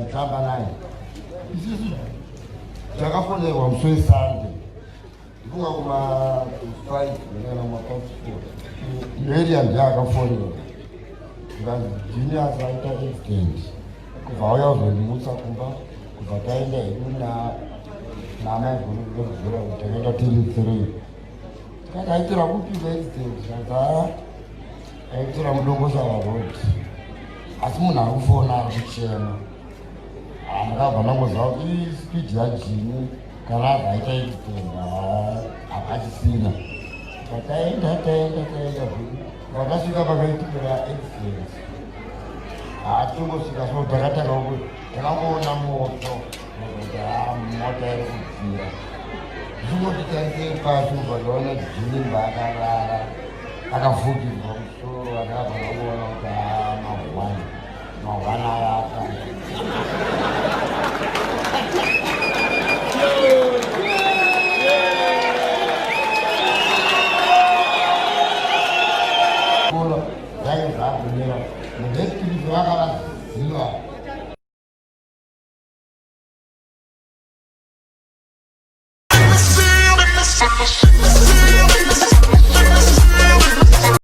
ndihamba naye ndakafonelwa musi wesande ndifunga kuma-5 nema-4 iyoeri handiakafonelwa ndikanzi juniors aita accident kubva auya kuzondimutsa kumba kubva taenda hedu namaivhuruvhura kuti takaenda tiri 3 tikati aitora kupika accident aa aitora mudongosara road asi munhu ari kufona ari kuchema ndakabva ndangoziva kuti spidi yajini kana abva aita accident hapachisina pataenda vakasvika pakaitikira accident tongosvika so takatanga takangoona moto kuti mota iri kubvira zvingoti taisei pasi ubva ndaona jini mbaakarara akavhugirwa musoro akabva ndakuona kuti mahwana ayaka zvainge zvabvumira mudheskiripi vakavaziva Summer.